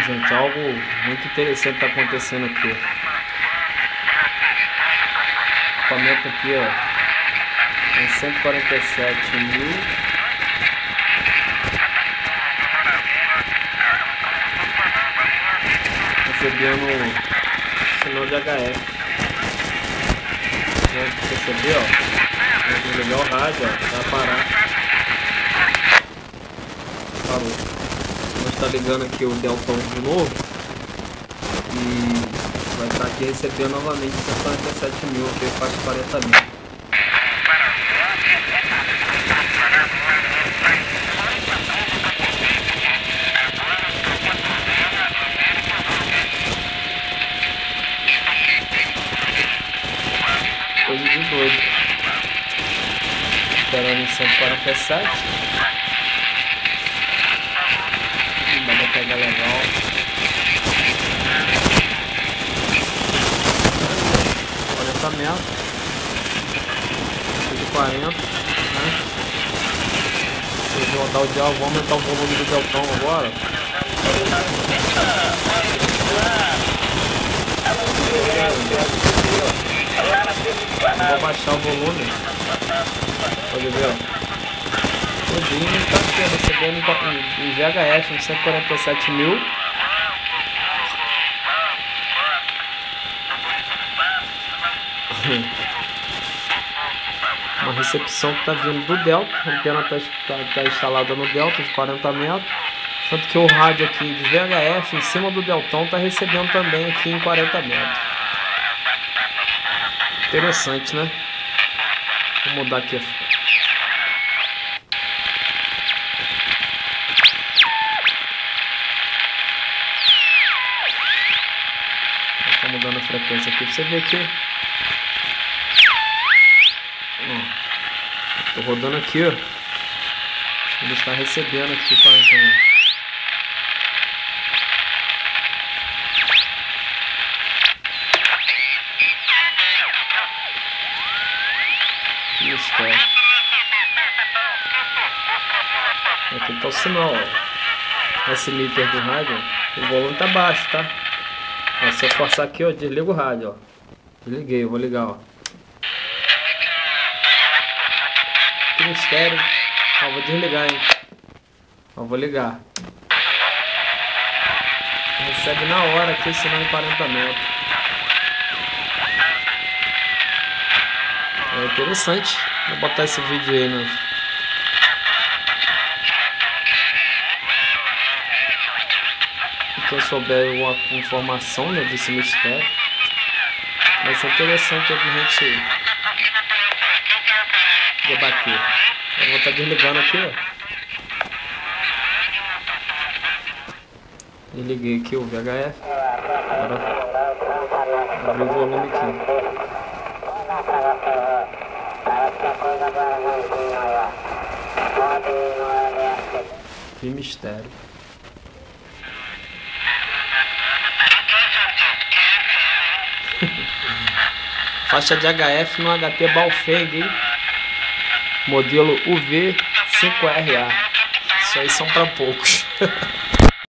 gente, algo muito interessante está acontecendo aqui. O equipamento aqui, ó, tem 147 mil. Recebendo sinal de HF. Vamos perceber, ó. Vou desligar o rádio, ó, vai parar. Parou. Vamos estar ligando aqui o Deltão de novo. E vai estar aqui recebendo novamente 147 mil, que faz 40 mil. Coisa de doido. Esperando em 147. Dá pra pegar legal. 40 metros. 140, né? Se eu rodar o dial, vou aumentar o volume do Deltão agora. Vou baixar o volume. Pode ver, ó. Todinho tá aqui, recebendo em VHF uns 147 mil. Uma recepção que tá vindo do Delta. A antena tá instalada no Delta de 40 metros. Tanto que o rádio aqui de VHF em cima do Deltão tá recebendo também aqui em 40 metros. Interessante, né? Vou mudar aqui. Tá mudando a frequência aqui pra você ver aqui. Tô rodando aqui, ó. Ele está recebendo aqui 40 metros. Aqui tá o sinal, ó. Esse limiter do rádio, o volume tá baixo, tá? Ó, se eu forçar aqui, ó, desliga o rádio, ó. Desliguei, eu vou ligar, ó. Aqui no estéreo. Ó, vou desligar, hein. Ó, vou ligar. Recebe na hora aqui o sinal em 40 metros. É interessante. Vou botar esse vídeo aí, né? Quem souber alguma informação, né, desse mistério, vai ser interessante a gente debater. Eu vou estar desligando aqui, ó. Desliguei aqui o VHF. Agora abri o volume aqui. Que mistério. Faixa de HF no HP Baofeng, hein? Modelo UV5RA. Isso aí são para poucos.